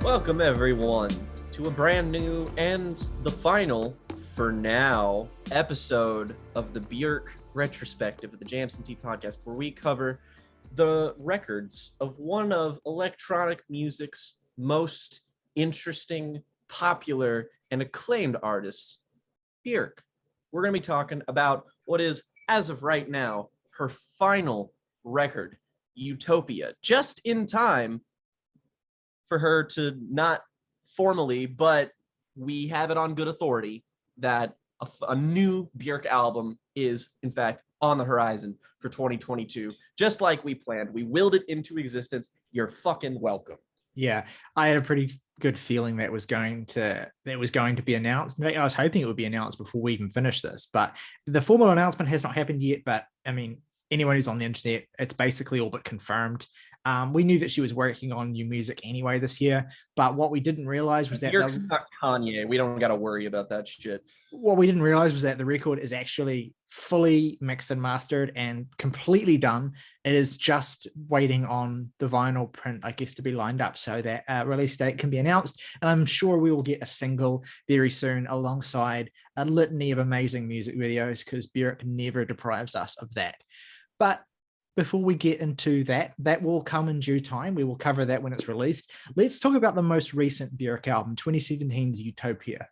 Welcome everyone to a brand new and the final, for now, episode of the Björk Retrospective of the Jams and Tea podcast, where we cover the records of one of electronic music's most interesting, popular, and acclaimed artists, Björk. We're going to be talking about what is, as of right now, her final record, Utopia, just in time for her to not formally, but we have it on good authority that a new Björk album is, in fact, on the horizon for 2022. Just like we planned. We willed it into existence. You're fucking welcome. Yeah, I had a pretty good feeling that was going to be announced. In fact, I was hoping it would be announced before we even finish this, but the formal announcement has not happened yet. But I mean, anyone who's on the internet, it's basically all but confirmed. We knew that she was working on new music anyway this year, but what we didn't realize was that Björk's not Kanye. We don't got to worry about that shit. What we didn't realize was that the record is actually fully mixed and mastered and completely done. It is just waiting on the vinyl print, I guess, to be lined up so that release date can be announced. And I'm sure we will get a single very soon alongside a litany of amazing music videos, because Björk never deprives us of that. But before we get into that will come in due time. We will cover that when it's released. Let's talk about the most recent Björk album, 2017's Utopia,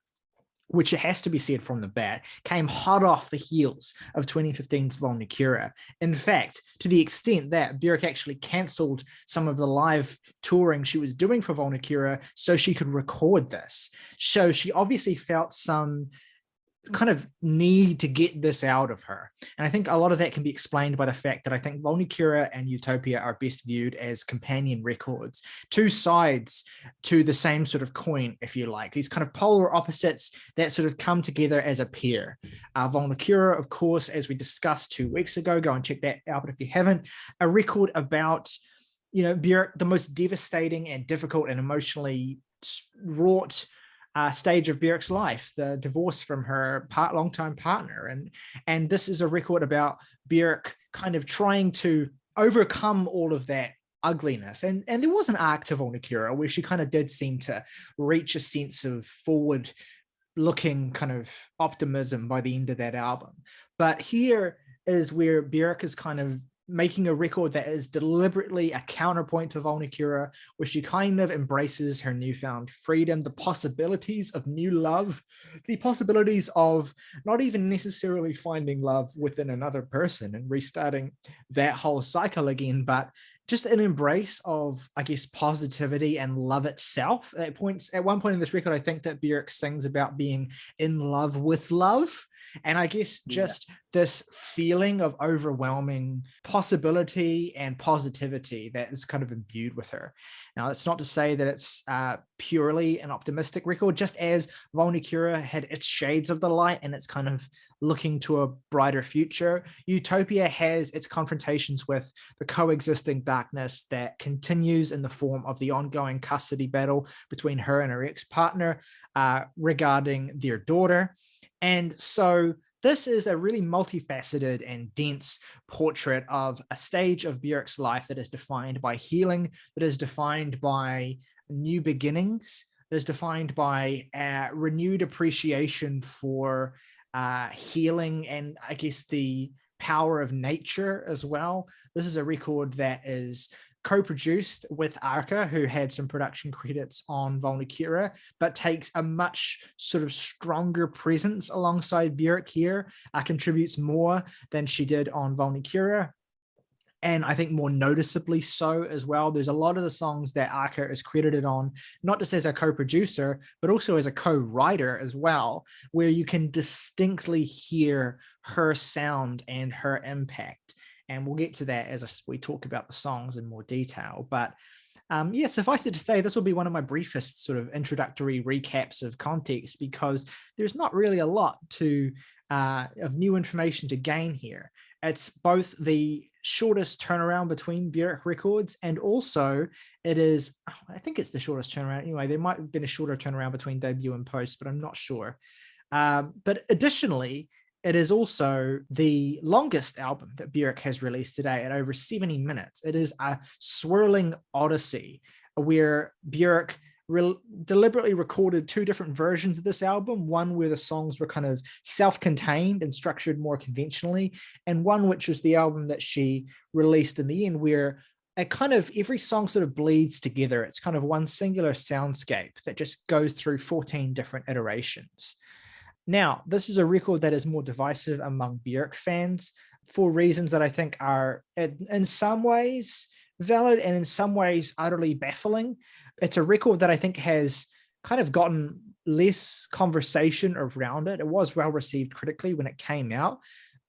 which, it has to be said from the bat, came hot off the heels of 2015's Vulnicura. In fact, to the extent that Björk actually cancelled some of the live touring she was doing for Vulnicura so she could record this. So she obviously felt some kind of need to get this out of her. And I think a lot of that can be explained by the fact that I think Vulnicura and Utopia are best viewed as companion records, two sides to the same sort of coin, if you like, these kind of polar opposites that sort of come together as a pair. Vulnicura, of course, as we discussed 2 weeks ago, go and check that out if you haven't, a record about, Björk, the most devastating and difficult and emotionally wrought stage of Björk's life, the divorce from her longtime partner. And this is a record about Björk kind of trying to overcome all of that ugliness. And there was an arc to Vulnicura where she kind of did seem to reach a sense of forward looking kind of optimism by the end of that album. But here is where Björk is kind of making a record that is deliberately a counterpoint to Vulnicura, where she kind of embraces her newfound freedom, the possibilities of new love, the possibilities of not even necessarily finding love within another person and restarting that whole cycle again, but just an embrace of, I guess, positivity and love itself. At one point in this record, I think that Björk sings about being in love with love. And I guess just this feeling of overwhelming possibility and positivity that is kind of imbued with her. Now, that's not to say that it's purely an optimistic record, just as Vulnicura had its shades of the light and it's kind of looking to a brighter future. Utopia has its confrontations with the coexisting darkness that continues in the form of the ongoing custody battle between her and her ex-partner regarding their daughter. And so this is a really multifaceted and dense portrait of a stage of Björk's life that is defined by healing, that is defined by new beginnings, that is defined by renewed appreciation for healing and, I guess, the power of nature as well. This is a record that is co-produced with Arca, who had some production credits on Vulnicura, but takes a much sort of stronger presence alongside Björk here, contributes more than she did on Vulnicura. And I think more noticeably so as well. There's a lot of the songs that Arca is credited on, not just as a co-producer, but also as a co-writer as well, where you can distinctly hear her sound and her impact. And we'll get to that as we talk about the songs in more detail. But suffice it to say, this will be one of my briefest sort of introductory recaps of context, because there's not really a lot of new information to gain here. It's both the shortest turnaround between Björk records, and also I think it's the shortest turnaround. Anyway, there might have been a shorter turnaround between debut and post, but I'm not sure. But additionally, it is also the longest album that Björk has released today at over 70 minutes. It is a swirling odyssey where Björk deliberately recorded two different versions of this album, one where the songs were kind of self-contained and structured more conventionally, and one which was the album that she released in the end, where it kind of every song sort of bleeds together. It's kind of one singular soundscape that just goes through 14 different iterations. Now, this is a record that is more divisive among Björk fans for reasons that I think are in some ways valid and in some ways utterly baffling. It's a record that I think has kind of gotten less conversation around it. It was well received critically when it came out,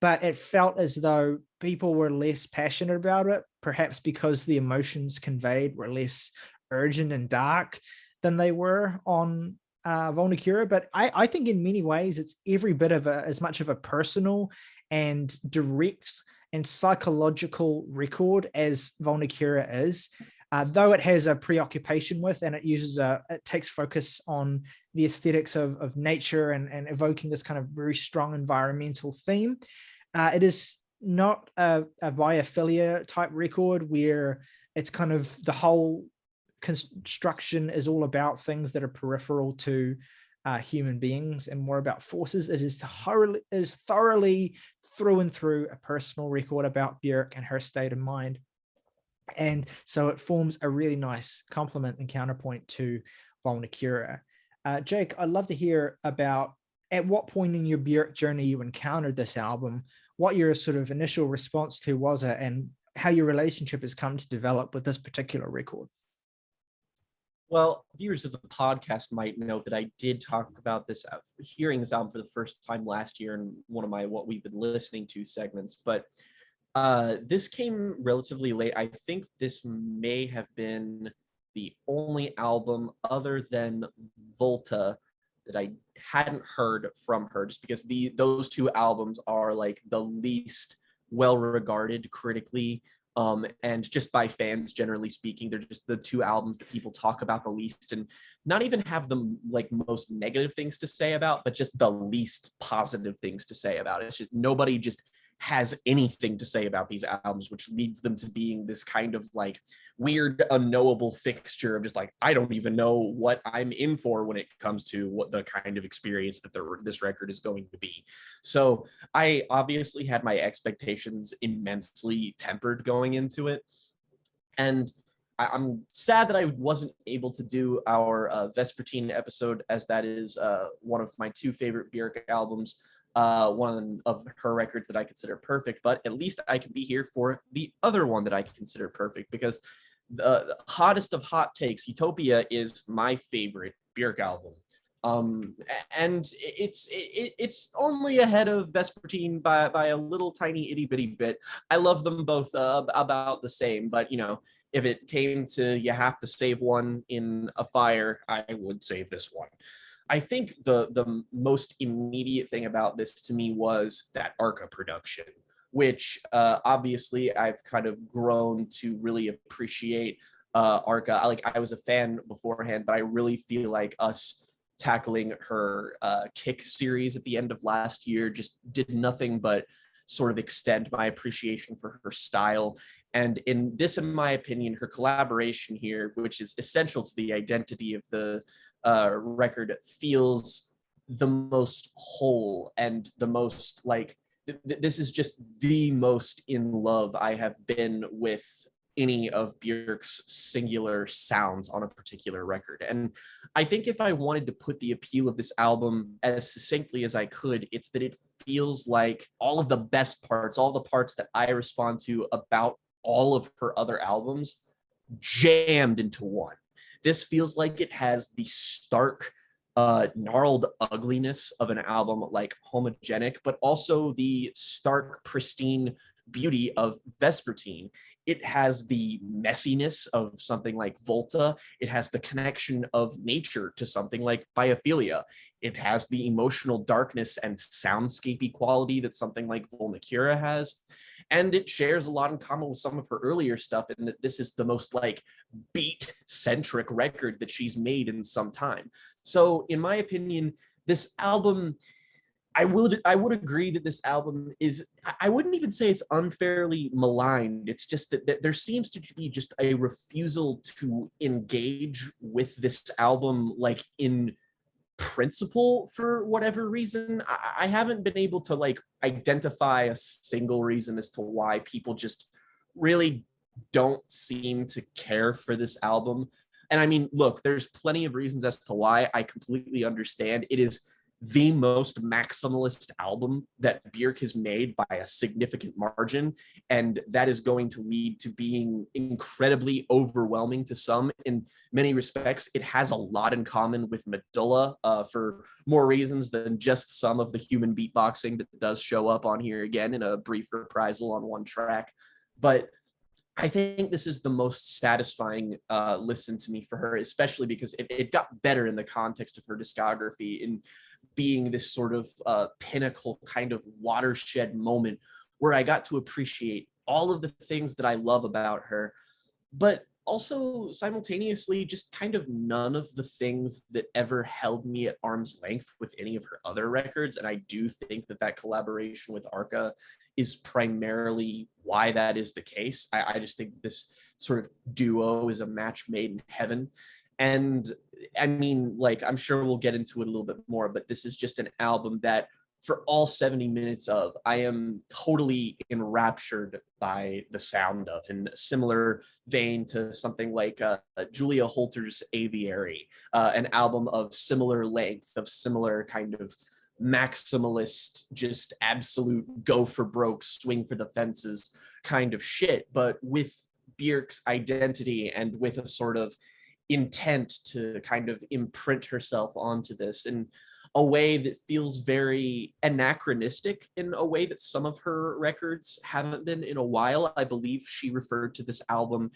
but it felt as though people were less passionate about it, perhaps because the emotions conveyed were less urgent and dark than they were on Vulnicura. But I think in many ways it's every bit of as much of a personal and direct and psychological record as Vulnicura is. Though it has a preoccupation with, and it takes focus on the aesthetics of nature and evoking this kind of very strong environmental theme. It is not a biophilia type record where it's kind of the whole construction is all about things that are peripheral to human beings and more about forces. It is thoroughly through and through a personal record about Björk and her state of mind. And so it forms a really nice complement and counterpoint to Vulnicura. Jake, I'd love to hear about at what point in your Björk journey you encountered this album, what your sort of initial response to was it, and how your relationship has come to develop with this particular record. Well, viewers of the podcast might know that I did talk about this, hearing this album for the first time last year in one of my What We've Been Listening To segments, but this came relatively late. I think this may have been the only album other than Volta that I hadn't heard from her, just because those two albums are like the least well-regarded critically, and just by fans generally speaking. They're just the two albums that people talk about the least, and not even have the like most negative things to say about, but just the least positive things to say about it. It's just nobody just has anything to say about these albums, which leads them to being this kind of like weird unknowable fixture of just like, I don't even know what I'm in for when it comes to what the kind of experience that this record is going to be. So I obviously had my expectations immensely tempered going into it, and I'm sad that I wasn't able to do our Vespertine episode, as that is one of my two favorite Björk albums, one of her records that I consider perfect, but at least I can be here for the other one that I consider perfect, because the hottest of hot takes, Utopia, is my favorite Björk album. And it's only ahead of Vespertine by a little tiny itty bitty bit. I love them both about the same, but you know, if it came to you have to save one in a fire, I would save this one. I think the most immediate thing about this to me was that Arca production, which obviously I've kind of grown to really appreciate. Arca, I was a fan beforehand, but I really feel like us tackling her Kick series at the end of last year just did nothing but sort of extend my appreciation for her style. And in this, in my opinion, her collaboration here, which is essential to the identity of the record, feels the most whole and the most like, this is just the most in love I have been with any of Björk's singular sounds on a particular record. And I think if I wanted to put the appeal of this album as succinctly as I could, it's that it feels like all of the best parts, all the parts that I respond to about all of her other albums, jammed into one. This feels like it has the stark, gnarled ugliness of an album like Homogenic, but also the stark, pristine beauty of Vespertine. It has the messiness of something like Volta. It has the connection of nature to something like Biophilia. It has the emotional darkness and soundscapey quality that something like Vulnicura has. And it shares a lot in common with some of her earlier stuff, in that this is the most like beat-centric record that she's made in some time. So in my opinion, this album I would agree that this album is, I wouldn't even say it's unfairly maligned. It's just that there seems to be just a refusal to engage with this album like in principle for whatever reason. I haven't been able to like identify a single reason as to why people just really don't seem to care for this album. And I mean, look, there's plenty of reasons as to why. I completely understand. It is the most maximalist album that Björk has made by a significant margin, and that is going to lead to being incredibly overwhelming to some. In many respects, it has a lot in common with Medulla, for more reasons than just some of the human beatboxing that does show up on here again in a brief reprisal on one track. But I think this is the most satisfying listen to me for her, especially because it got better in the context of her discography, in being this sort of pinnacle kind of watershed moment where I got to appreciate all of the things that I love about her, but also simultaneously just kind of none of the things that ever held me at arm's length with any of her other records. And I do think that that collaboration with Arca is primarily why that is the case. I just think this sort of duo is a match made in heaven. And I mean, like, I'm sure we'll get into it a little bit more, but this is just an album that for all 70 minutes of, I am totally enraptured by the sound of, in a similar vein to something like Julia Holter's Aviary, an album of similar length, of similar kind of maximalist, just absolute go for broke, swing for the fences kind of shit, but with Björk's identity and with a sort of intent to kind of imprint herself onto this in a way that feels very anachronistic, in a way that some of her records haven't been in a while. I believe she referred to this album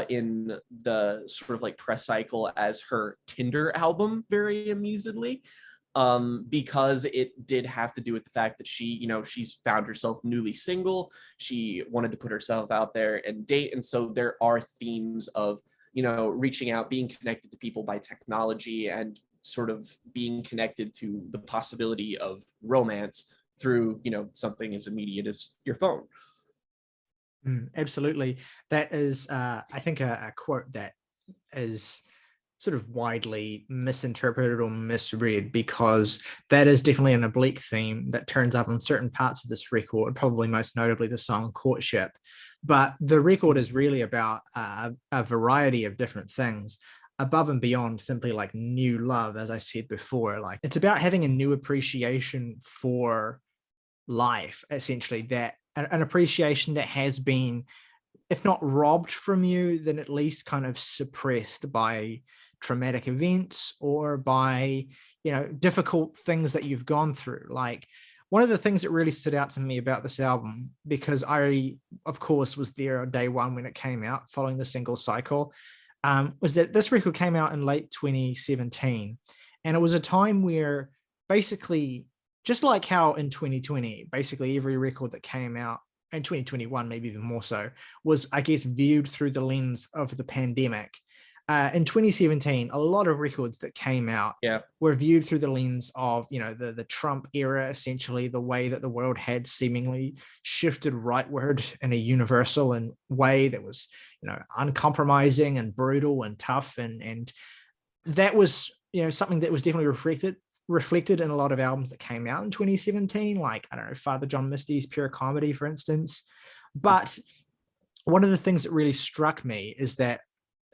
in the sort of like press cycle as her Tinder album, very amusedly, because it did have to do with the fact that she, you know, she's found herself newly single. She wanted to put herself out there and date. And so there are themes of, you know, reaching out, being connected to people by technology, and sort of being connected to the possibility of romance through, you know, something as immediate as your phone. Absolutely. That is, I think, a quote that is sort of widely misinterpreted or misread, because that is definitely an oblique theme that turns up in certain parts of this record, probably most notably the song Courtship. But the record is really about a variety of different things above and beyond simply like new love. As I said before, like, it's about having a new appreciation for life, essentially, that an appreciation that has been, if not robbed from you, then at least kind of suppressed by traumatic events or by, you know, difficult things that you've gone through. Like, one of the things that really stood out to me about this album, because I, of course, was there on day one when it came out following the single cycle, was that this record came out in late 2017. And it was a time where basically, just like how in 2020, basically every record that came out, in 2021, maybe even more so, was, I guess, viewed through the lens of the pandemic. In 2017, a lot of records that came out were viewed through the lens of, you know, the Trump era, essentially, the way that the world had seemingly shifted rightward in a universal and way that was, you know, uncompromising and brutal and tough. And that was, you know, something that was definitely reflected in a lot of albums that came out in 2017, like, I don't know, Father John Misty's Pure Comedy, for instance. But one of the things that really struck me is that,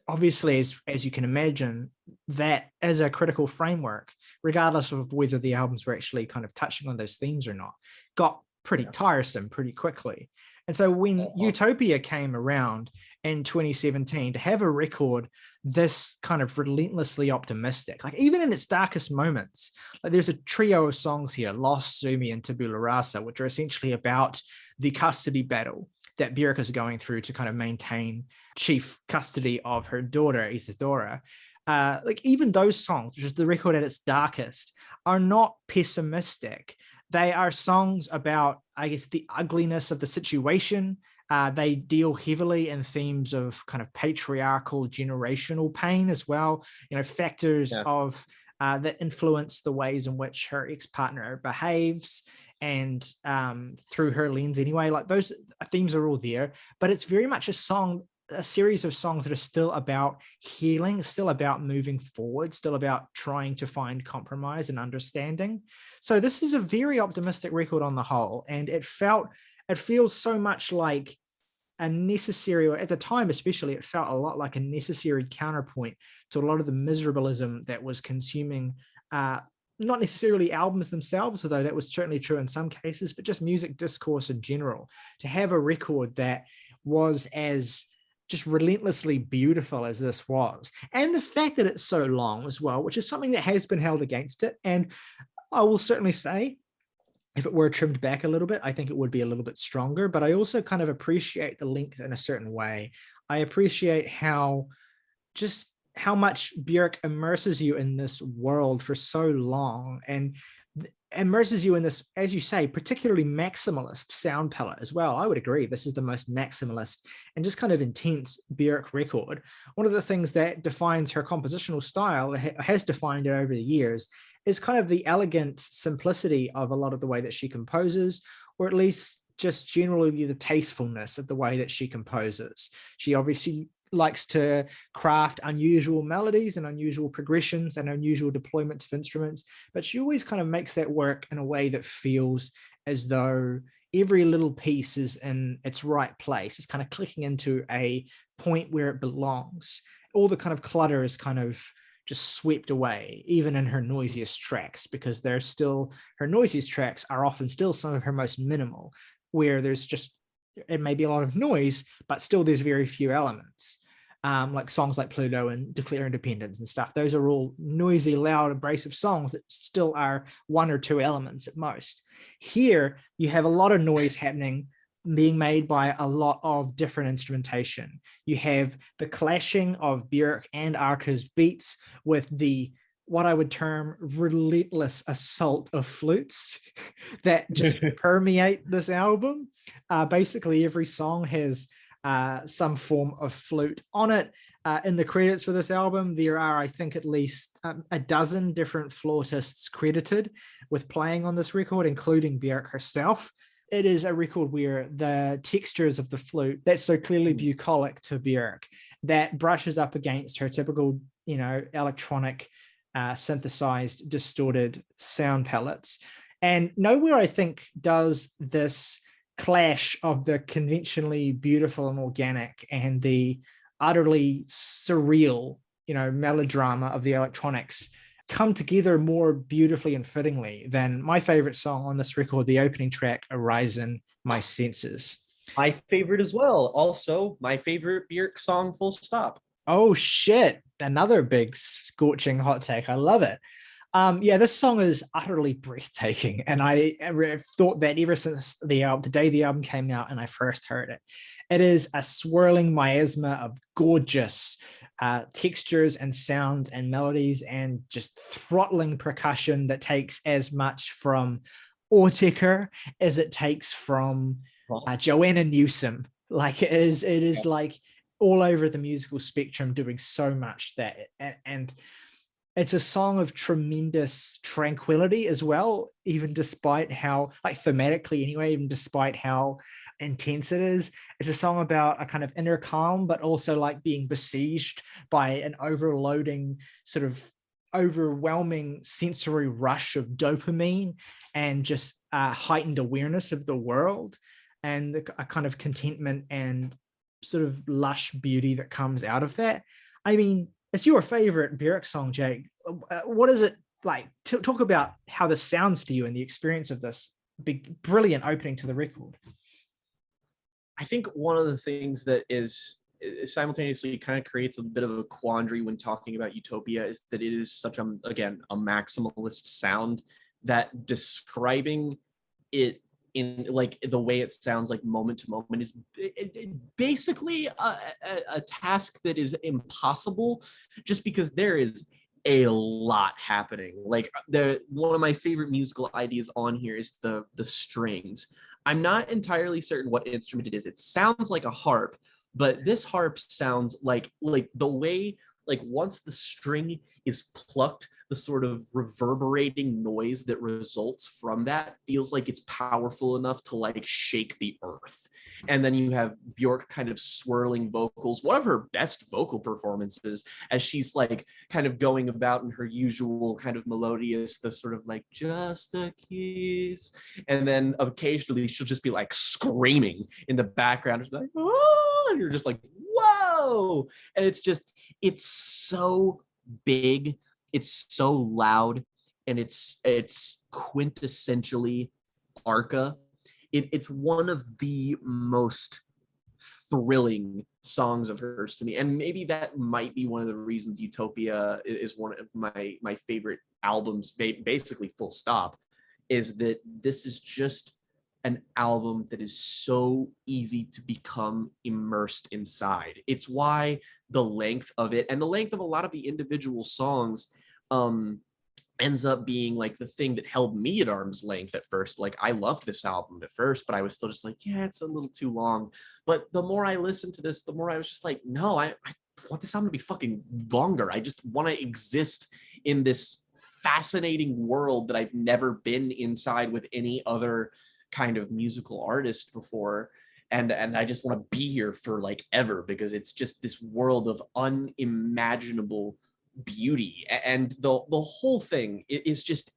obviously, as you can imagine, that as a critical framework, regardless of whether the albums were actually kind of touching on those themes or not, got pretty tiresome pretty quickly. And so when Utopia came around in 2017, to have a record this kind of relentlessly optimistic, like even in its darkest moments, like there's a trio of songs here, Lost, Sumi, and Tabula Rasa, which are essentially about the custody battle that Björk is going through to kind of maintain chief custody of her daughter, Isadora. Like, even those songs, which is the record at its darkest, are not pessimistic. They are songs about, I guess, the ugliness of the situation. They deal heavily in themes of kind of patriarchal generational pain as well, you know, factors of that influence the ways in which her ex-partner behaves, and through her lens anyway. Like those themes are all there, but it's very much a series of songs that are still about healing, still about moving forward, still about trying to find compromise and understanding. So this is a very optimistic record on the whole, and it feels so much like a necessary, or at the time especially, it felt a lot like a necessary counterpoint to a lot of the miserablism that was consuming not necessarily albums themselves, although that was certainly true in some cases, but just music discourse in general. To have a record that was as just relentlessly beautiful as this was, and the fact that it's so long as well, which is something that has been held against it. And I will certainly say, if it were trimmed back a little bit, I think it would be a little bit stronger, but I also kind of appreciate the length in a certain way. I appreciate how much Björk immerses you in this world for so long, and immerses you in this, as you say, particularly maximalist sound palette as well. I would agree. This is the most maximalist and just kind of intense Björk record. One of the things that defines her compositional style, has defined it over the years, is kind of the elegant simplicity of a lot of the way that she composes, or at least just generally the tastefulness of the way that she composes. She obviously likes to craft unusual melodies and unusual progressions and unusual deployments of instruments, but she always kind of makes that work in a way that feels as though every little piece is in its right place. It's kind of clicking into a point where it belongs. All the kind of clutter is kind of just swept away, even in her noisiest tracks, because her noisiest tracks are often still some of her most minimal, where it may be a lot of noise, but still there's very few elements. Like songs like Pluto and Declare Independence and stuff. Those are all noisy, loud, abrasive songs that still are one or two elements at most. Here, you have a lot of noise happening, being made by a lot of different instrumentation. You have the clashing of Björk and Arka's beats with what I would term relentless assault of flutes that just permeate this album. Basically, every song has some form of flute on it. In the credits for this album, there are, I think, at least a dozen different flautists credited with playing on this record, including Björk herself. It is a record where the textures of the flute, that's so clearly bucolic to Björk, that brushes up against her typical, electronic, synthesized, distorted sound palettes. And nowhere, I think, does this clash of the conventionally beautiful and organic and the utterly surreal, melodrama of the electronics come together more beautifully and fittingly than my favorite song on this record, the opening track, Arise in My Senses. My favorite as well. Also, my favorite Björk song, full stop. Oh, shit. Another big scorching hot take. I love it. This song is utterly breathtaking, and I thought that ever since the day the album came out and I first heard it. It is a swirling miasma of gorgeous textures and sounds and melodies, and just throttling percussion that takes as much from Orticker as it takes from Joanna Newsom. Like it is like all over the musical spectrum, doing so much that, and it's a song of tremendous tranquility as well, even despite how, like thematically anyway, even despite how intense it is. It's a song about a kind of inner calm, but also like being besieged by an overloading, sort of overwhelming sensory rush of dopamine and just heightened awareness of the world, and a kind of contentment and sort of lush beauty that comes out of that. I mean, it's your favorite Björk song, Jake. What is it like? Talk about how this sounds to you and the experience of this big, brilliant opening to the record. I think one of the things that is simultaneously kind of creates a bit of a quandary when talking about Utopia is that it is such a maximalist sound, that describing it in like the way it sounds like moment to moment is basically a task that is impossible, just because there is a lot happening. Like one of my favorite musical ideas on here is the strings. I'm not entirely certain what instrument it is. It sounds like a harp, but this harp sounds like the way like once the string is plucked, the sort of reverberating noise that results from that feels like it's powerful enough to like shake the earth. And then you have Björk kind of swirling vocals, one of her best vocal performances, as she's like kind of going about in her usual kind of melodious, the sort of like just a kiss, and then occasionally she'll just be like screaming in the background. It's like, oh, and you're just like, whoa. And it's so big, it's so loud, and it's quintessentially Arca. It's one of the most thrilling songs of hers to me, and maybe that might be one of the reasons Utopia is one of my favorite albums, basically full stop, is that this is just an album that is so easy to become immersed inside. It's why the length of it and the length of a lot of the individual songs ends up being like the thing that held me at arm's length at first. Like I loved this album at first, but I was still just like, yeah, it's a little too long. But the more I listened to this, the more I was just like, no, I want this album to be fucking longer. I just want to exist in this fascinating world that I've never been inside with any other kind of musical artist before. And I just want to be here for like ever, because it's just this world of unimaginable beauty. And the whole thing is just,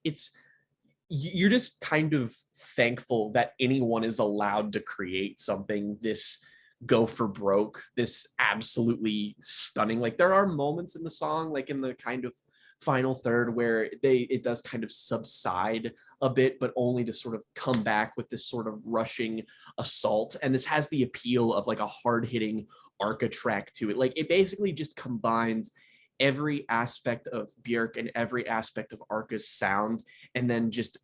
you're just kind of thankful that anyone is allowed to create something this go for broke, this absolutely stunning. Like there are moments in the song, like in the kind of final third, where it does kind of subside a bit, but only to sort of come back with this sort of rushing assault. And this has the appeal of like a hard-hitting Arca track to it. Like it basically just combines every aspect of Björk and every aspect of Arca's sound, and then just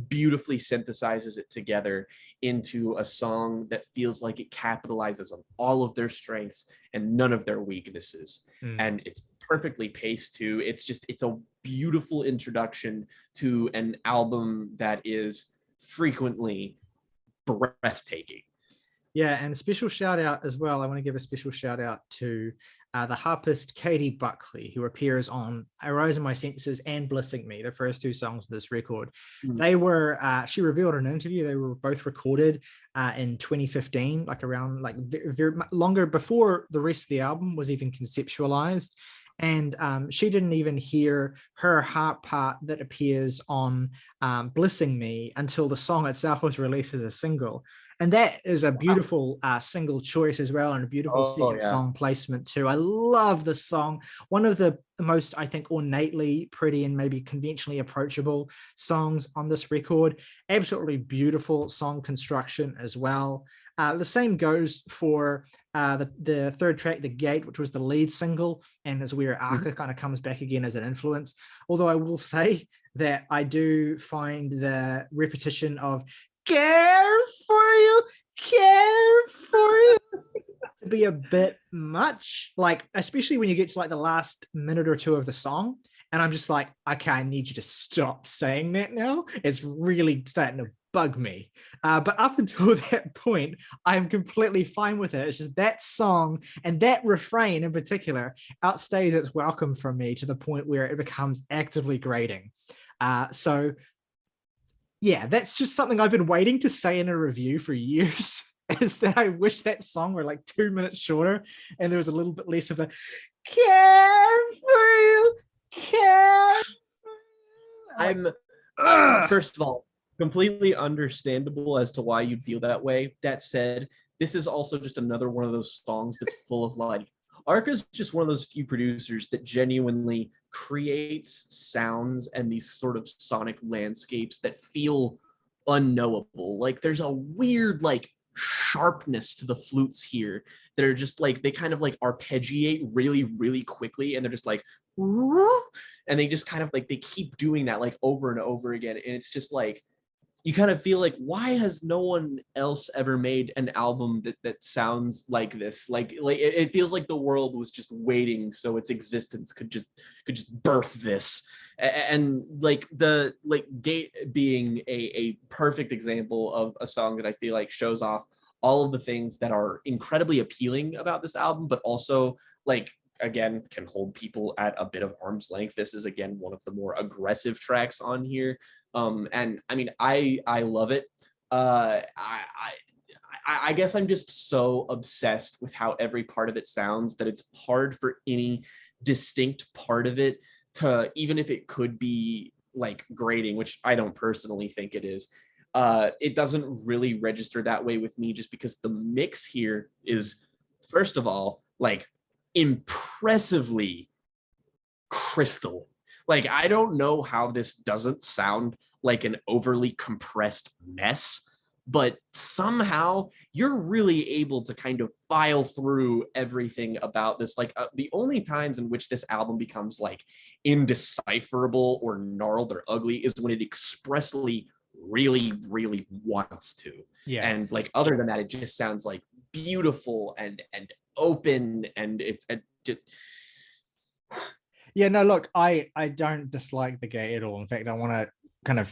beautifully synthesizes it together into a song that feels like it capitalizes on all of their strengths and none of their weaknesses. And it's perfectly paced too. It's a beautiful introduction to an album that is frequently breathtaking. Yeah, and a special shout out as well. I want to give a special shout out to the harpist Katie Buckley, who appears on Arousing My Senses and Blissing Me, the first two songs of this record. They were, she revealed in an interview, they were both recorded in 2015, like around like very longer before the rest of the album was even conceptualized. And she didn't even hear her harp part that appears on Blissing Me until the song itself was released as a single. And that is a beautiful single choice as well, and a beautiful second song placement too. I love the song. One of the most, I think, ornately pretty and maybe conventionally approachable songs on this record. Absolutely beautiful song construction as well. The same goes for the third track, The Gate, which was the lead single, and is where Arca kind of comes back again as an influence. Although I will say that I do find the repetition of care for you to be a bit much, like especially when you get to like the last minute or two of the song, and I'm just like, okay, I need you to stop saying that now. It's really starting to bug me. But up until that point, I'm completely fine with it. It's just that song and that refrain in particular outstays its welcome from me to the point where it becomes actively grating. So yeah, that's just something I've been waiting to say in a review for years, is that I wish that song were like 2 minutes shorter and there was a little bit less of a care for you, care for you. I'm first of all, completely understandable as to why you'd feel that way. That said, this is also just another one of those songs that's full of like, Arca's just one of those few producers that genuinely creates sounds and these sort of sonic landscapes that feel unknowable. Like there's a weird like sharpness to the flutes here that are just like, they kind of like arpeggiate really, really quickly, and they're just like, and they just kind of like, they keep doing that like over and over again. And it's just like, you kind of feel like, why has no one else ever made an album that sounds like this? Like it feels like the world was just waiting so its existence could just birth this. And like the Gate being a perfect example of a song that I feel like shows off all of the things that are incredibly appealing about this album, but also like again can hold people at a bit of arm's length. This is again one of the more aggressive tracks on here, and I mean I love it. I guess I'm just so obsessed with how every part of it sounds that it's hard for any distinct part of it to, even if it could be like grating, which I don't personally think it is, it doesn't really register that way with me, just because the mix here is, first of all, like impressively crystal. Like, I don't know how this doesn't sound like an overly compressed mess, but somehow you're really able to kind of file through everything about this. Like, the only times in which this album becomes like indecipherable or gnarled or ugly is when it expressly really wants to. Yeah. And like, other than that, it just sounds like beautiful and open, and it's Yeah, no, look, I don't dislike the gay at all. In fact, I want to kind of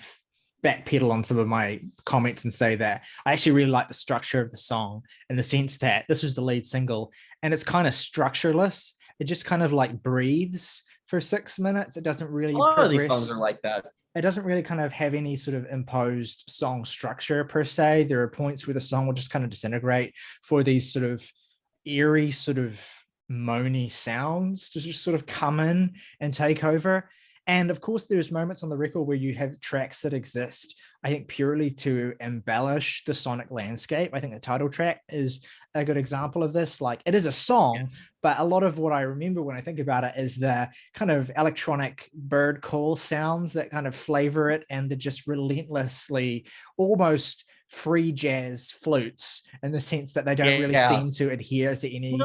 backpedal on some of my comments and say that I actually really like the structure of the song, in the sense that this was the lead single and it's kind of structureless. It just kind of like breathes for 6 minutes. It doesn't really a lot progress. of these songs are like that. It doesn't really kind of have any sort of imposed song structure per se. There are points where the song will just kind of disintegrate for these sort of eerie, sort of moany sounds to just sort of come in and take over. And of course, there's moments on the record where you have tracks that exist, I think, purely to embellish the sonic landscape. I think the title track is a good example of this. Like, it is a song, Yes. but a lot of what I remember when I think about it is the kind of electronic bird call sounds that kind of flavor it, and the just relentlessly almost free jazz flutes, in the sense that they don't really seem to adhere to any.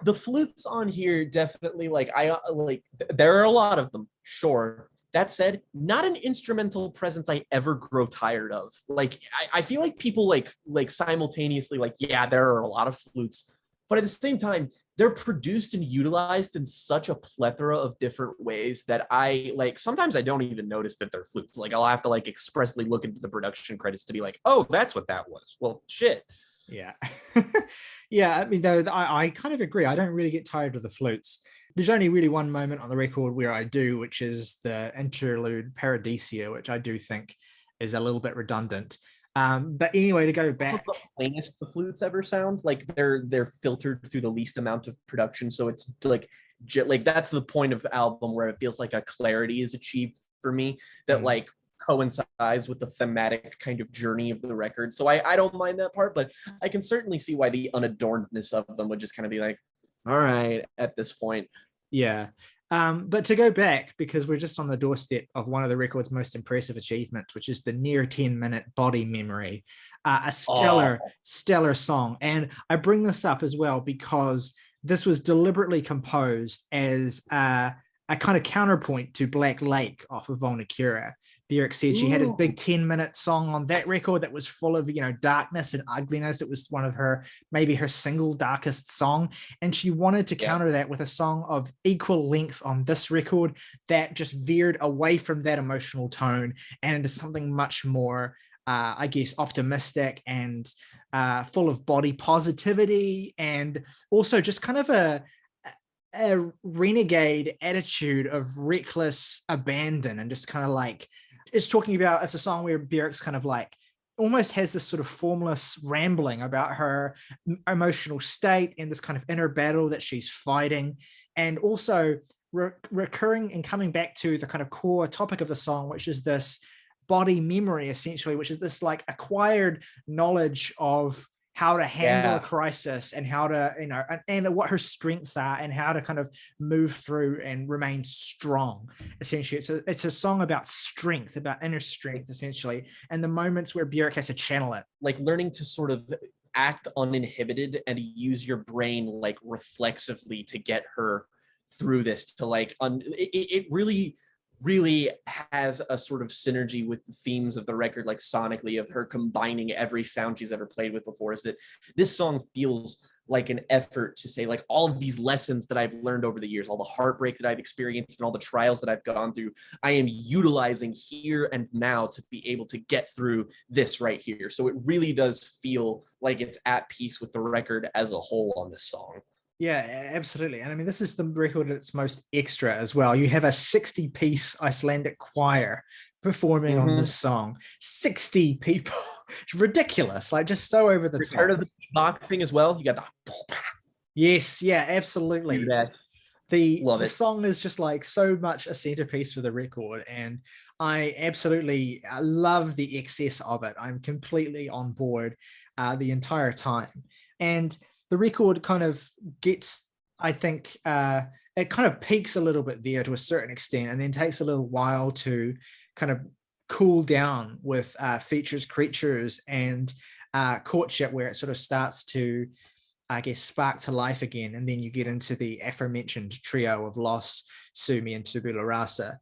The flutes on here definitely, like, I like, there are a lot of them, sure. That said, not an instrumental presence I ever grow tired of. Like, I feel like people like simultaneously, like, yeah, there are a lot of flutes, but at the same time, they're produced and utilized in such a plethora of different ways that I like, sometimes I don't even notice that they're flutes. Like, I'll have to like expressly look into the production credits to be like, oh, that's what that was. Well, shit. Yeah. Yeah, I mean, though, I kind of agree. I don't really get tired of the flutes. There's only really one moment on the record where I do, which is the interlude Paradisia, which I do think is a little bit redundant. But anyway, to go back, the plainest the flutes ever sound. Like, they're filtered through the least amount of production, so it's like that's the point of the album where it feels like a clarity is achieved for me that like coincides with the thematic kind of journey of the record. So I don't mind that part, but I can certainly see why the unadornedness of them would just kind of be like, all right, at this point. Yeah. But to go back, because we're just on the doorstep of one of the record's most impressive achievements, which is the near 10-minute Body Memory, a stellar song. And I bring this up as well because this was deliberately composed as a kind of counterpoint to Black Lake off of Vulnicura. Björk said she had a big 10-minute song on that record that was full of, darkness and ugliness. It was one of maybe her single darkest song. And she wanted to counter that with a song of equal length on this record that just veered away from that emotional tone and into something much more, I guess, optimistic and full of body positivity, and also just kind of a renegade attitude of reckless abandon, and just kind of like, it's a song where Björk's kind of like almost has this sort of formless rambling about her emotional state and this kind of inner battle that she's fighting, and also recurring and coming back to the kind of core topic of the song, which is this body memory, essentially, which is this like acquired knowledge of how to handle a crisis and how to, and what her strengths are and how to kind of move through and remain strong. Essentially, it's a song about strength, about inner strength, essentially, and the moments where Björk has to channel it. Like learning to sort of act uninhibited and use your brain like reflexively to get her through this, to like, it really has a sort of synergy with the themes of the record, like sonically, of her combining every sound she's ever played with before. Is that this song feels like an effort to say, like, all of these lessons that I've learned over the years, all the heartbreak that I've experienced and all the trials that I've gone through, I am utilizing here and now to be able to get through this right here. So it really does feel like it's at peace with the record as a whole on this song. Yeah, absolutely. And I mean, this is the record at its most extra as well. You have a 60-piece Icelandic choir performing on Mm-hmm. this song. 60 people. It's ridiculous. Like, just so over the Heard top. of the boxing as well? You got the Yes, yeah, do absolutely. that. Love The it. song is just like so much a centerpiece for the record, and I love the excess of it. I'm completely on board the entire time, and the record kind of gets, I think, it kind of peaks a little bit there to a certain extent, and then takes a little while to kind of cool down with features, creatures, and courtship, where it sort of starts to, I guess, spark to life again. And then you get into the aforementioned trio of Loss, Sumi, and Tabula Rasa.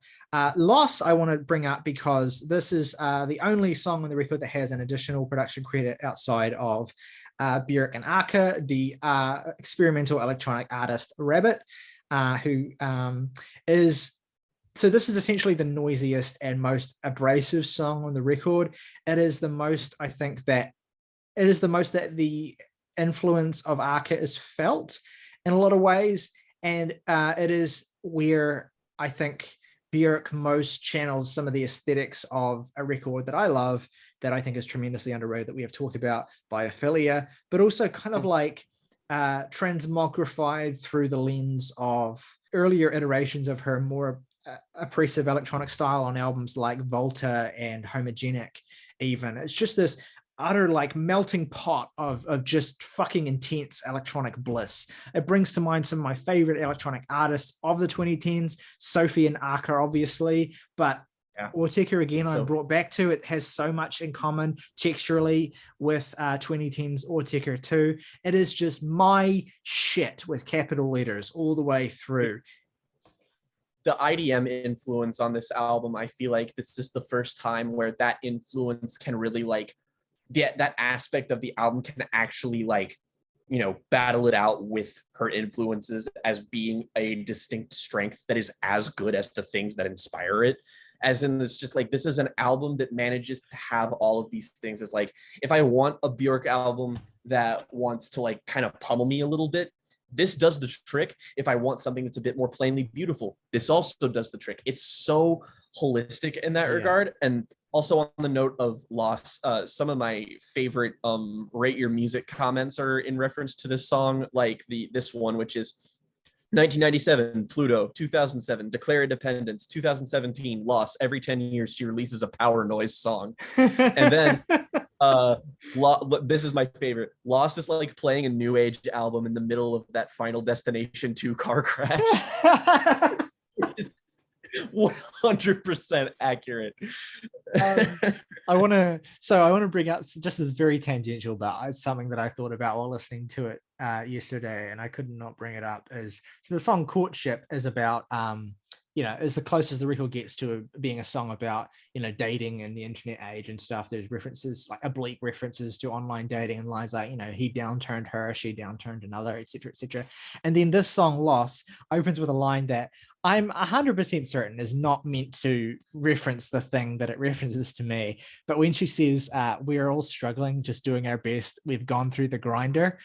Loss, I want to bring up because this is the only song on the record that has an additional production credit outside of Björk and Aka, the experimental electronic artist Rabbit, who is. So this is essentially the noisiest and most abrasive song on the record. It is the most, I think, that it is the most that the influence of Arca is felt in a lot of ways. And it is where I think Björk most channels some of the aesthetics of a record that I love, that I think is tremendously underrated, that we have talked about, Biophilia, but also kind of like transmogrified through the lens of earlier iterations of her more oppressive electronic style on albums like Volta and Homogenic. Even it's just this utter like melting pot of just fucking intense electronic bliss. It brings to mind some of my favorite electronic artists of the 2010s, Sophie and Arca, obviously, but Yeah. Utopia again, So I'm brought back to. It has so much in common texturally with 2010s Utopia 2. It is just my shit with capital letters all the way through. the IDM influence on this album, I feel like this is the first time where that influence can really like that aspect of the album can actually like, battle it out with her influences as being a distinct strength that is as good as the things that inspire it. As in, it's just like, this is an album that manages to have all of these things. It's like, if I want a Björk album that wants to like kind of pummel me a little bit, this does the trick. If I want something that's a bit more plainly beautiful, this also does the trick. It's so holistic in that regard. And also on the note of Loss, some of my favorite rate your music comments are in reference to this song, like this one, which is 1997 Pluto, 2007 Declare Independence, 2017 Loss. Every 10 years she releases a power noise song. And then this is my favorite. Lost is like playing a new age album in the middle of that Final Destination 2 car crash. 100% accurate. I want to bring up just this very tangential, but it's something that I thought about while listening to it yesterday, and I could not bring it up. Is so the song Courtship is about is the closest the record gets to being a song about dating in the internet age and stuff. There's references, like oblique references to online dating, and lines like he downturned her, she downturned another, etc., etc. And then this song Loss opens with a line that I'm 100% certain is not meant to reference the thing that it references to me. But when she says, we are all struggling, just doing our best, we've gone through the grinder.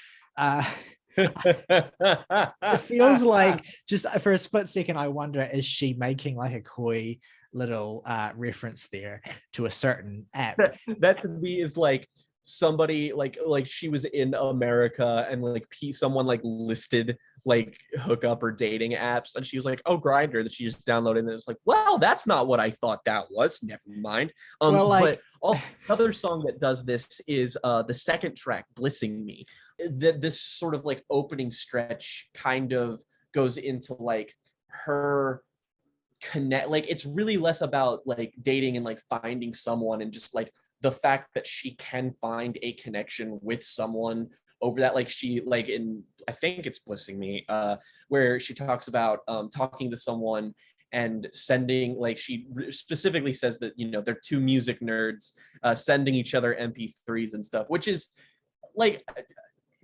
It feels like, just for a split second, I wonder, is she making like a coy little reference there to a certain app? That to me is like somebody like she was in America and like someone like listed like hookup or dating apps, and she was like, oh, Grindr, that she just downloaded, and it was like, well, that's not what I thought that was, never mind. Well, like, but another song that does this is the second track, Blissing Me. This sort of like opening stretch kind of goes into like her connect, like it's really less about like dating and like finding someone, and just like the fact that she can find a connection with someone over that. Like she, like in, I think it's Blissing Me, where she talks about talking to someone and sending, like she specifically says that they're two music nerds sending each other MP3s and stuff, which is like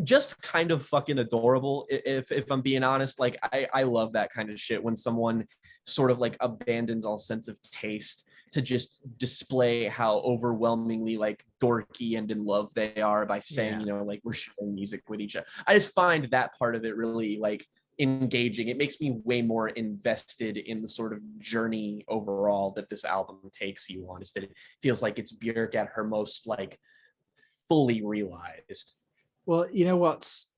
just kind of fucking adorable, if I'm being honest. Like I love that kind of shit when someone sort of like abandons all sense of taste to just display how overwhelmingly like dorky and in love they are by saying, like we're sharing music with each other. I just find that part of it really like engaging. It makes me way more invested in the sort of journey overall that this album takes you on, is that it feels like it's Björk at her most like fully realized. Well, you know what's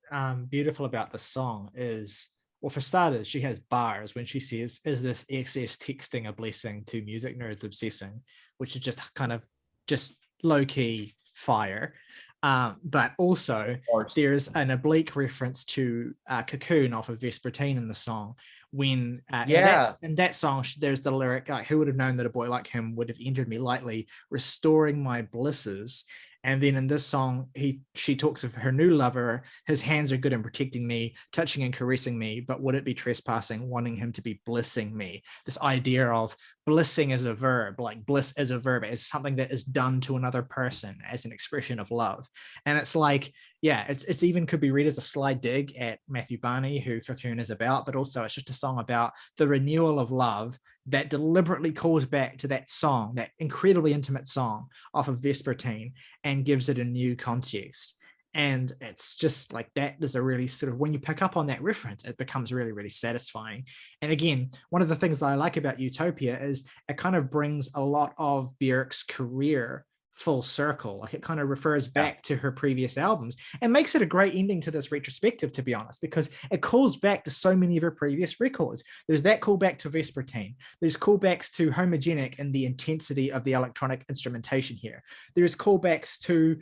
beautiful about the song is, well, for starters, she has bars when she says, "Is this excess texting a blessing to music nerds obsessing?" Which is just kind of just low key fire. But also there's an oblique reference to Cocoon off of Vespertine in the song. When in that song, there's the lyric, like, "Who would have known that a boy like him would have entered me lightly, restoring my blisses." And then in this song, she talks of her new lover. "His hands are good in protecting me, touching and caressing me, but would it be trespassing, wanting him to be blissing me?" This idea of blissing as a verb, like bliss as a verb, as something that is done to another person as an expression of love. And it's like, yeah, it's even could be read as a sly dig at Matthew Barney, who Cocoon is about, but also it's just a song about the renewal of love that deliberately calls back to that song, that incredibly intimate song off of Vespertine, and gives it a new context. And it's just like, that is a really sort of, when you pick up on that reference, it becomes really, really satisfying. And again, one of the things that I like about Utopia is it kind of brings a lot of Björk's career full circle. Like, it kind of refers back to her previous albums and makes it a great ending to this retrospective, to be honest, because it calls back to so many of her previous records. There's that callback to Vespertine. There's callbacks to Homogenic and the intensity of the electronic instrumentation here. There's callbacks to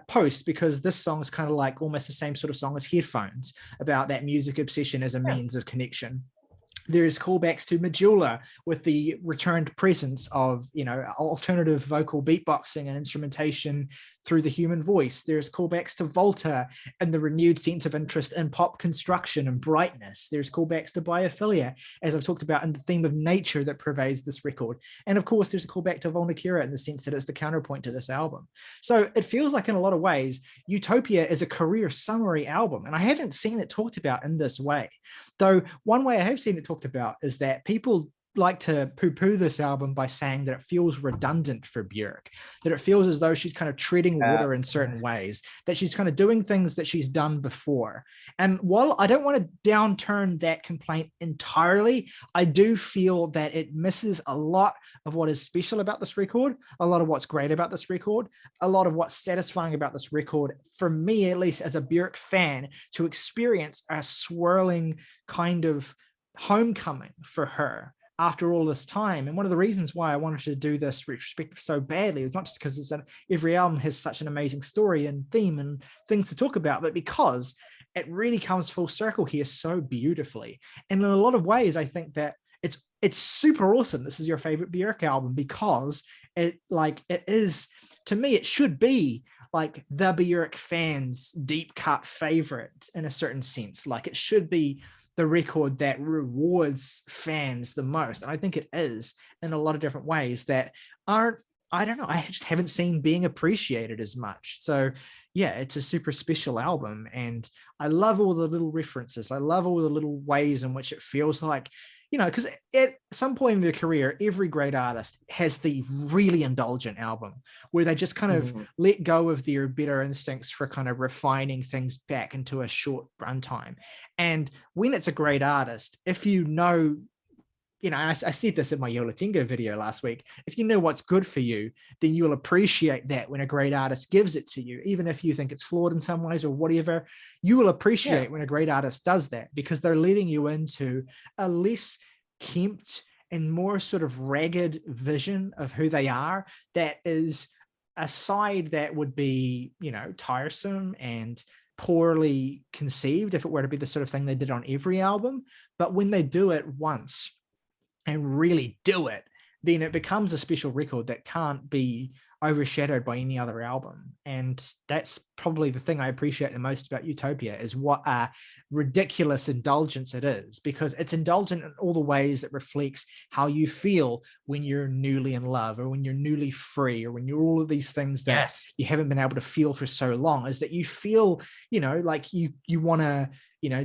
Post, because this song is kind of like almost the same sort of song as Headphones, about that music obsession as a means of connection. There's callbacks to Medulla with the returned presence of, alternative vocal beatboxing and instrumentation through the human voice. There's callbacks to Volta and the renewed sense of interest in pop construction and brightness. There's callbacks to biophilia, as I've talked about, and the theme of nature that pervades this record. And of course, there's a callback to Vulnicura in the sense that it's the counterpoint to this album. So it feels like, in a lot of ways, Utopia is a career summary album. And I haven't seen it talked about in this way. Though one way I have seen it talked about is that people like to poo-poo this album by saying that it feels redundant for Björk, that it feels as though she's kind of treading water in certain ways, that she's kind of doing things that she's done before. And while I don't want to downturn that complaint entirely, I do feel that it misses a lot of what is special about this record, a lot of what's great about this record, a lot of what's satisfying about this record, for me, at least as a Björk fan, to experience a swirling kind of homecoming for her after all this time. And one of the reasons why I wanted to do this retrospective so badly was not just because every album has such an amazing story and theme and things to talk about, but because it really comes full circle here so beautifully. And in a lot of ways, I think that it's super awesome. This is your favorite Björk album because it is, to me, it should be like the Björk fans' deep cut favorite in a certain sense. Like, it should be the record that rewards fans the most. And I think it is in a lot of different ways that aren't, I don't know, I just haven't seen being appreciated as much. So yeah, it's a super special album. And I love all the little references. I love all the little ways in which it feels like, because at some point in their career, every great artist has the really indulgent album where they just kind of let go of their better instincts for kind of refining things back into a short runtime. And when it's a great artist, if I said this in my Yola Tango video last week, if you know what's good for you, then you'll appreciate that when a great artist gives it to you, even if you think it's flawed in some ways or whatever, you will appreciate when a great artist does that, because they're letting you into a less kempt and more sort of ragged vision of who they are. That is a side that would be, tiresome and poorly conceived if it were to be the sort of thing they did on every album. But when they do it once and really do it, then it becomes a special record that can't be overshadowed by any other album. And that's probably the thing I appreciate the most about Utopia, is what a ridiculous indulgence it is, because it's indulgent in all the ways that reflects how you feel when you're newly in love, or when you're newly free, or when you're all of these things that you haven't been able to feel for so long, is that you feel, like you want to,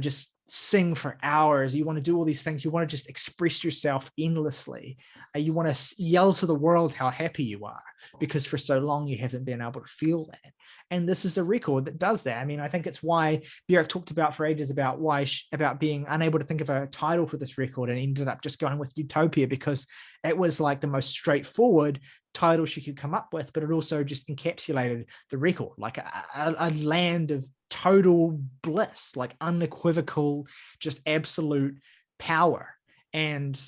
just sing for hours, you want to do all these things, you want to just express yourself endlessly, you want to yell to the world how happy you are, because for so long you haven't been able to feel that. And this is a record that does that. I mean, I think it's why Björk talked about for ages about about being unable to think of a title for this record and ended up just going with Utopia, because it was like the most straightforward title she could come up with, but it also just encapsulated the record, like a land of total bliss, like unequivocal, just absolute power. And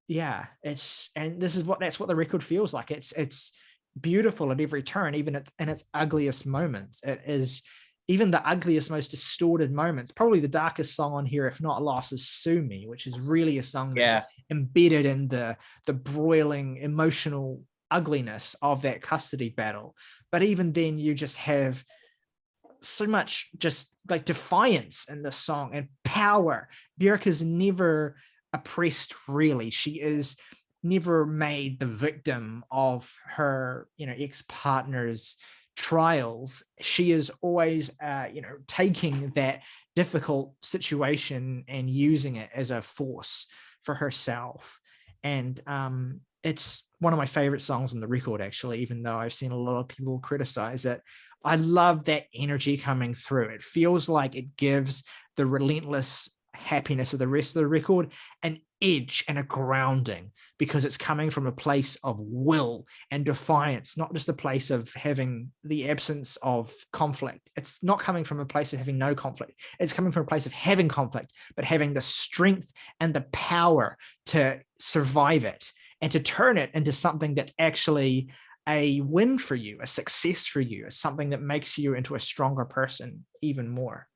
yeah, that's what the record feels like. It's beautiful at every turn, even in its ugliest moments. It is, even the ugliest, most distorted moments. Probably the darkest song on here, if not Lost, is Sue Me, which is really a song that's embedded in the broiling emotional ugliness of that custody battle. But even then, you just have so much just like defiance in the song and power. Björk is never oppressed, really. She is never made the victim of her, ex-partner's trials. She is always, taking that difficult situation and using it as a force for herself. And it's one of my favorite songs on the record, actually, even though I've seen a lot of people criticize it. I love that energy coming through. It feels like it gives the relentless happiness of the rest of the record an edge and a grounding, because it's coming from a place of will and defiance, not just a place of having the absence of conflict. It's not coming from a place of having no conflict. It's coming from a place of having conflict, but having the strength and the power to survive it and to turn it into something that's actually a win for you, a success for you, something that makes you into a stronger person even more.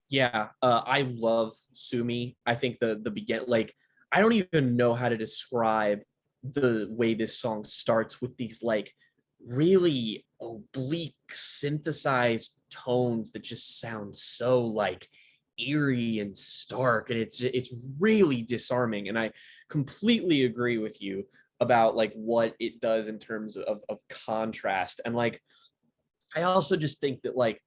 Yeah, I love Sumi. I think the begin, like, I don't even know how to describe the way this song starts with these like really oblique synthesized tones that just sound so like eerie and stark, and it's really disarming. And I completely agree with you about like what it does in terms of contrast. And like, I also just think that like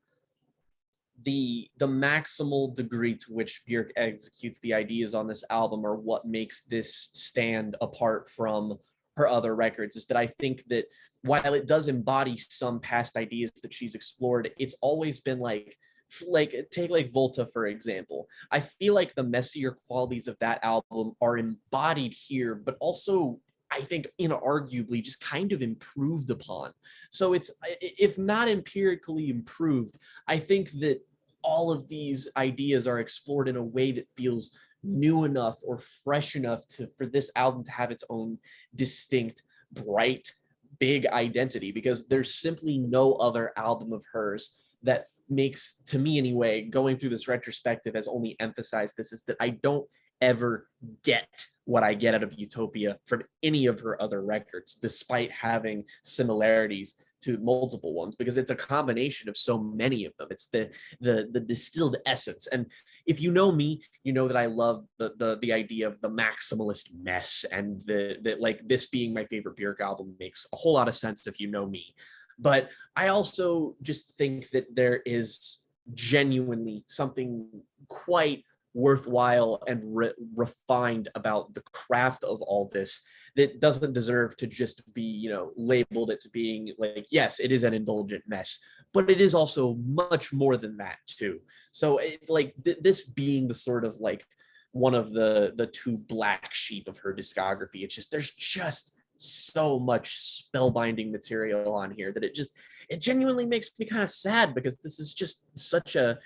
the maximal degree to which Björk executes the ideas on this album are what makes this stand apart from her other records, is that I think that while it does embody some past ideas that she's explored, it's always been like take like Volta, for example. I feel like the messier qualities of that album are embodied here, but also I think inarguably just kind of improved upon. So it's, if not empirically improved, I think that all of these ideas are explored in a way that feels new enough or fresh enough for this album to have its own distinct, bright, big identity, because there's simply no other album of hers that makes, to me anyway, going through this retrospective has only emphasized this, is that I don't ever get what I get out of Utopia from any of her other records, despite having similarities to multiple ones, because it's a combination of so many of them. It's the distilled essence. And if you know me, you know that I love the idea of the maximalist mess, and the like, this being my favorite Björk album makes a whole lot of sense if you know me. But I also just think that there is genuinely something quite worthwhile and refined about the craft of all this that doesn't deserve to just be, labeled it to being like, yes, it is an indulgent mess, but it is also much more than that too. So this being the sort of like one of the two black sheep of her discography, it's just, there's just so much spellbinding material on here that it genuinely makes me kind of sad, because this is just such an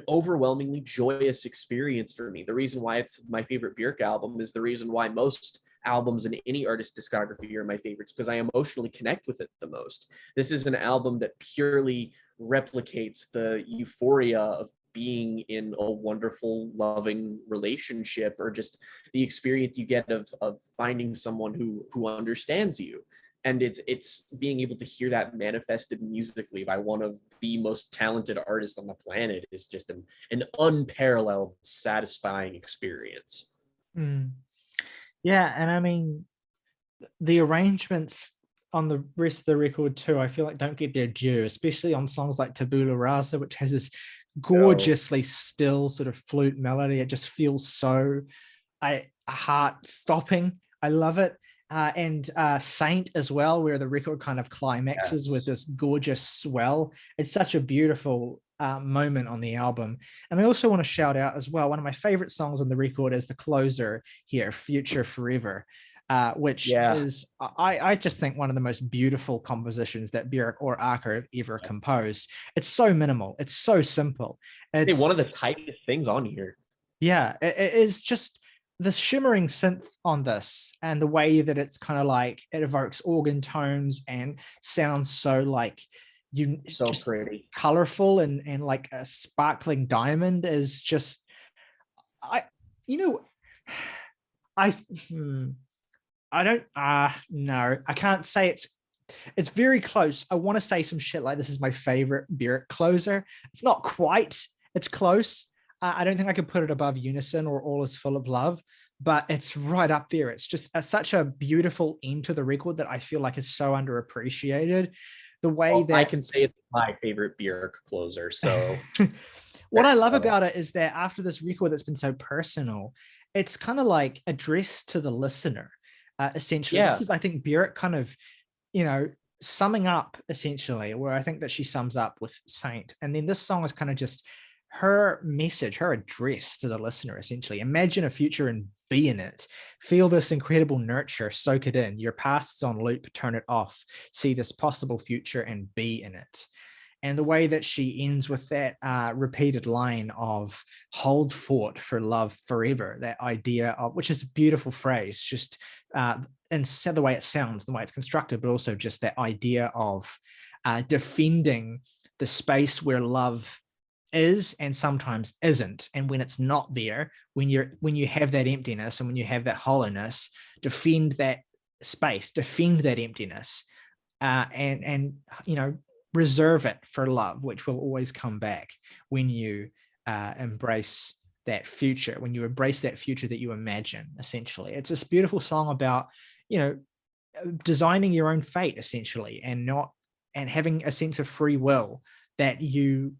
overwhelmingly joyous experience for me. The reason why it's my favorite Björk album is the reason why most albums in any artist discography are my favorites, because I emotionally connect with it the most. This is an album that purely replicates the euphoria of being in a wonderful, loving relationship, or just the experience you get of finding someone who understands you. And it's being able to hear that manifested musically by one of the most talented artists on the planet is just an unparalleled, satisfying experience. Mm. Yeah, and I mean, the arrangements on the rest of the record too, I feel like don't get their due, especially on songs like Tabula Rasa, which has this No. gorgeously still sort of flute melody. It just feels so heart stopping. I love it. And Saint as well, where the record kind of climaxes with Yes. this gorgeous swell. It's such a beautiful moment on the album. And I also want to shout out as well, one of my favorite songs on the record is the closer here, Future Forever. Which Yeah. is, I just think, one of the most beautiful compositions that Björk or Aker have ever Yes. composed. It's so minimal. It's so simple. Hey, one It's, of the tightest things on here. yeah, it is just the shimmering synth on this and the way that it's kind of like it evokes organ tones and sounds so like you So just pretty. colorful and like a sparkling diamond is just I you know I hmm, I don't no I can't say it's very close. I want to say some shit like this is my favorite Björk closer. It's not quite. It's close. I don't think I could put it above Unison or All Is Full of Love, but it's right up there. It's just such a beautiful end to the record that I feel like is so underappreciated. The way Well, I that can say it's my favorite Björk closer. So what I love about it is that after this record that's been so personal, it's kind of like addressed to the listener. Essentially, this yeah, is, I think, Björk kind of, you know, summing up essentially, where I think that she sums up with Saint. And then this song is kind of just her message, her address to the listener, essentially. Imagine a future and be in it. Feel this incredible nurture, soak it in. Your past's on loop, turn it off. See this possible future and be in it. And the way that she ends with that repeated line of hold fort for love forever, that idea of, which is a beautiful phrase, just and the way it sounds, the way it's constructed, but also just that idea of defending the space where love is and sometimes isn't. And when it's not there, when you have that emptiness and when you have that hollowness, defend that space, defend that emptiness, and you know, reserve it for love, which will always come back when you embrace that future, when you embrace that future that you imagine. Essentially, it's this beautiful song about, you know, designing your own fate, essentially, and having a sense of free will that you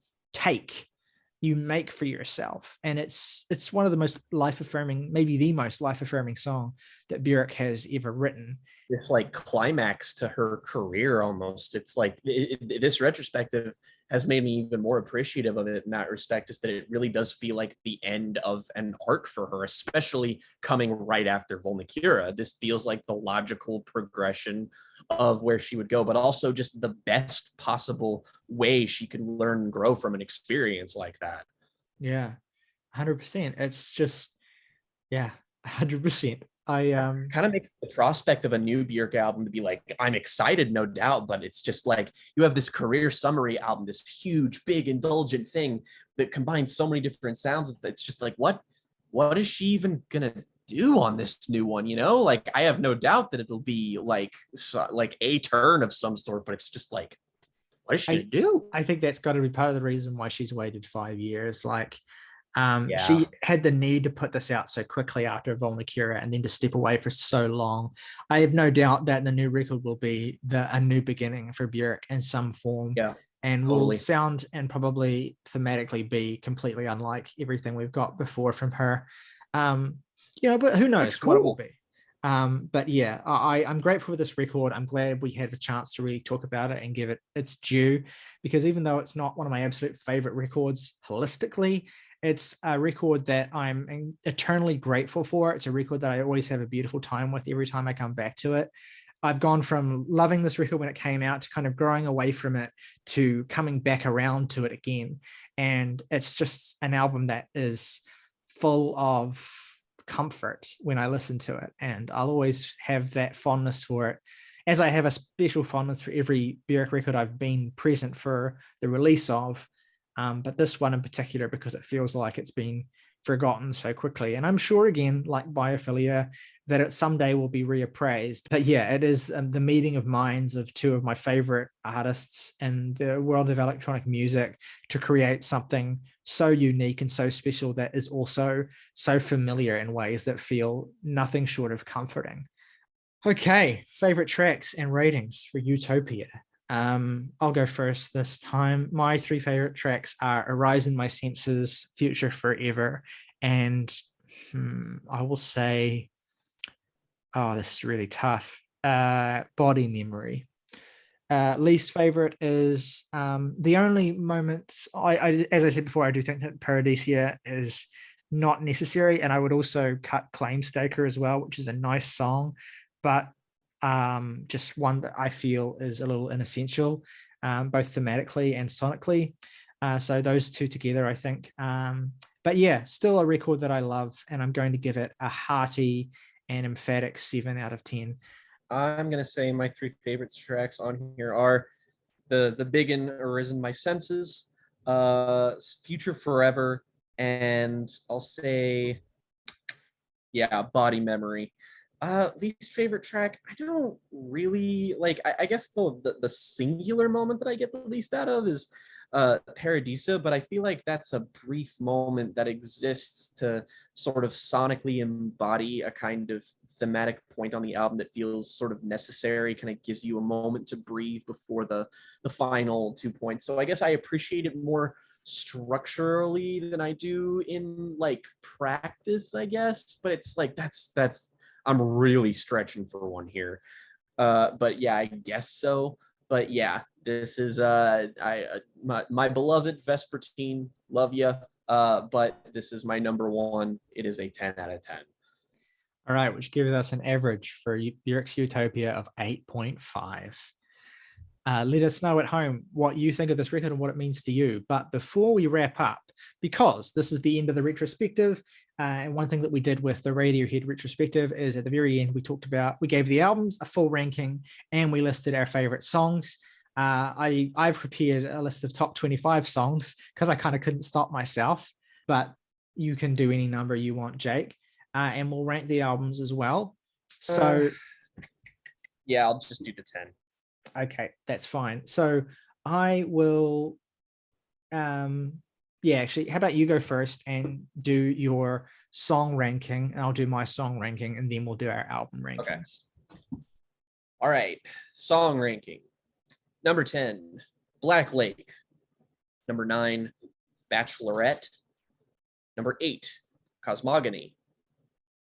make for yourself. And it's one of the most life affirming, maybe the most life affirming song that Björk has ever written. this like climax to her career almost. It's like this retrospective has made me even more appreciative of it in that respect, is that it really does feel like the end of an arc for her, especially coming right after Vulnicura. This feels like the logical progression of where she would go, but also just the best possible way she could learn and grow from an experience like that. Yeah, 100%. It's just, yeah, 100%. I Kind of makes the prospect of a new Björk album to be like, I'm excited, no doubt, but it's just like you have this career summary album, this huge, big, indulgent thing that combines so many different sounds. It's just like, what is she even gonna do on this new one? You know, like I have no doubt that it'll be like a turn of some sort, but it's just like, what is she I gonna do? I think that's got to be part of the reason why she's waited 5 years. Like, Yeah, she had the need to put this out so quickly after Vulnicura and then to step away for so long. I have no doubt that the new record will be a new beginning for Björk in some form, yeah, and will totally. sound and probably thematically be completely unlike everything we've got before from her. Um, you know, but who That's knows what it will cool. be. But yeah, I'm grateful for this record. I'm glad we had a chance to really talk about it and give it its due, because even though it's not one of my absolute favorite records holistically, it's a record that I'm eternally grateful for. It's a record that I always have a beautiful time with every time I come back to it. I've gone from loving this record when it came out to kind of growing away from it to coming back around to it again. And it's just an album that is full of comfort when I listen to it. And I'll always have that fondness for it, as I have a special fondness for every Björk record I've been present for the release of. But this one in particular, because it feels like it's been forgotten so quickly. And I'm sure, again, like Biophilia, that it someday will be reappraised. But yeah, it is the meeting of minds of two of my favorite artists in the world of electronic music to create something so unique and so special that is also so familiar in ways that feel nothing short of comforting. Okay, favorite tracks and ratings for Utopia. I'll go first this time. My three favorite tracks are Arise in My Senses, Future Forever, and I will say, oh, this is really tough. Body Memory. Least favorite is the only moments as I said before, I do think that Paradisia is not necessary, and I would also cut Claim Staker as well, which is a nice song, but just one that I feel is a little inessential, both thematically and sonically. So those two together, I think. But yeah, still a record that I love, and I'm going to give it a hearty and emphatic 7 out of 10. I'm gonna say my three favorite tracks on here are the big and Arisen My Senses, Future Forever, and I'll say, yeah, Body Memory. Least favorite track, I don't really like. I guess the singular moment that I get the least out of is Paradisa, but I feel like that's a brief moment that exists to sort of sonically embody a kind of thematic point on the album that feels sort of necessary, kind of gives you a moment to breathe before the final 2 points. So I guess I appreciate it more structurally than I do in like practice, I guess. But it's like that's I'm really stretching for one here. But yeah, I guess so. But yeah, this is my beloved Vespertine, love you. But this is my number one. It is a 10 out of 10. All right, which gives us an average for Björk's Utopia of 8.5. Let us know at home what you think of this record and what it means to you. But before we wrap up, because this is the end of the retrospective, and one thing that we did with the Radiohead retrospective is at the very end, we gave the albums a full ranking and we listed our favorite songs. I've prepared a list of top 25 songs because I kind of couldn't stop myself, but you can do any number you want, Jake, and we'll rank the albums as well. So yeah, I'll just do the 10. Okay, that's fine. So I will actually, how about you go first and do your song ranking, and I'll do my song ranking, and then we'll do our album rankings. Okay. All right, song ranking. Number 10, Black Lake. Number 9, Bachelorette. Number 8, Cosmogony.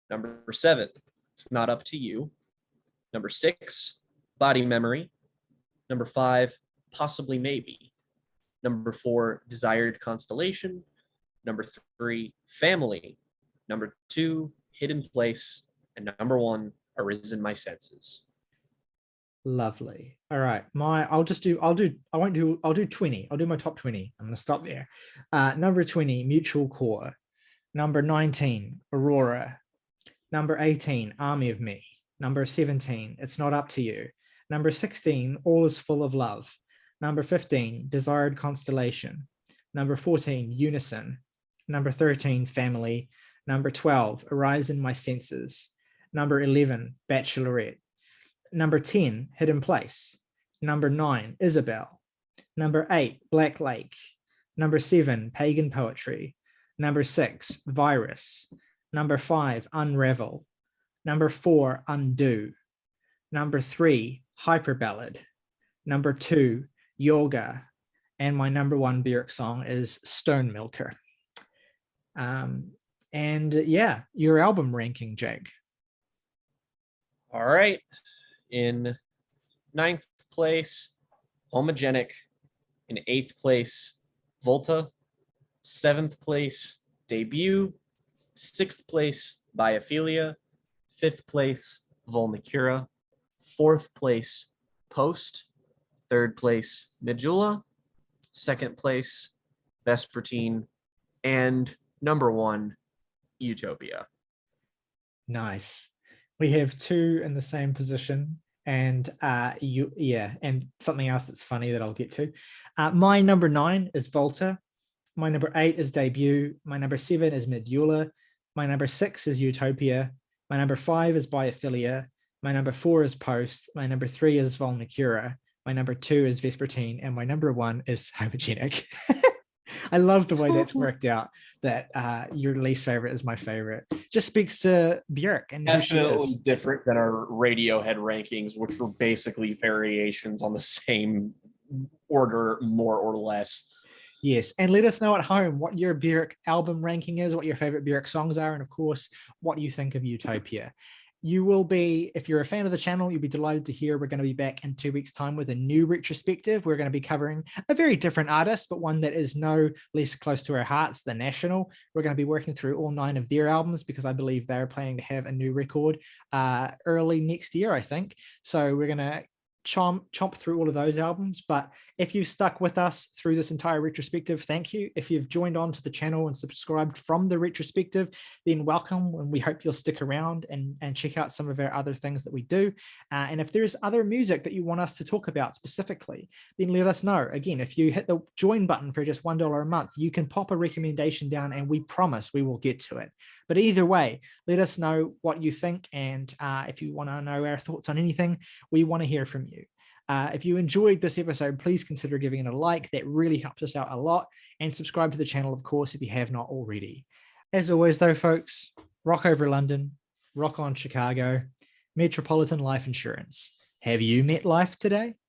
Number 7, It's Not Up to You. Number 6, Body Memory. Number 5, Possibly Maybe. Number 4, Desired Constellation. Number 3, Family. Number 2, Hidden Place. And number 1, Arisen My Senses. Lovely. All right. I'll do 20. I'll do my top 20. I'm going to stop there. Number 20, Mutual Core. Number 19, Aurora. Number 18, Army of Me. Number 17, It's Not Up to You. Number 16, All Is Full of Love. Number 15, Desired Constellation. Number 14, Unison. Number 13, Family. Number 12, Arise in My Senses. Number 11, Bachelorette. Number 10, Hidden Place. Number 9, Isabel. Number 8, Black Lake. Number 7, Pagan Poetry. Number 6, Virus. Number 5, Unravel. Number 4, Undo. Number 3, Hyper Ballad. Number 2, Yoga. And my number 1 Björk song is Stone Milker. And yeah, your album ranking, Jake. All right. In 9th place, Homogenic. In 8th place, Volta. 7th place, Debut. 6th place, Biophilia. 5th place, Vulnicura. 4th place, Post. 3rd place, Medulla. 2nd place, Vespertine. And number 1, Utopia. Nice. We have 2 in the same position, and and something else that's funny that I'll get to. My number 9 is Volta. My number 8 is Debut. My number 7 is Medulla. My number 6 is Utopia. My number 5 is Biophilia. My number 4 is Post. My number 3 is Vulnicura. My number 2 is Vespertine, and my number 1 is Homogenic. I love the way that's worked out, that your least favorite is my favorite. Just speaks to Björk and who she Definitely is. different than our Radiohead rankings, which were basically variations on the same order, more or less. Yes, and let us know at home what your Björk album ranking is, what your favorite Björk songs are, and of course, what you think of Utopia. You will be, if you're a fan of the channel, you'll be delighted to hear we're going to be back in 2 weeks' time with a new retrospective. We're going to be covering a very different artist, but one that is no less close to our hearts, The National. We're going to be working through all 9 of their albums because I believe they're planning to have a new record early next year, I think. So we're going to chomp through all of those albums. But if you've stuck with us through this entire retrospective, thank you. If you've joined on to the channel and subscribed from the retrospective, then welcome, and we hope you'll stick around and check out some of our other things that we do. And if there's other music that you want us to talk about specifically, then let us know. Again, if you hit the join button for just $1 a month, you can pop a recommendation down and we promise we will get to it. But either way, let us know what you think. And if you want to know our thoughts on anything, we want to hear from you. If you enjoyed this episode, please consider giving it a like. That really helps us out a lot. And subscribe to the channel, of course, if you have not already. As always, though, folks, rock over London, rock on Chicago, Metropolitan Life Insurance. Have you met life today?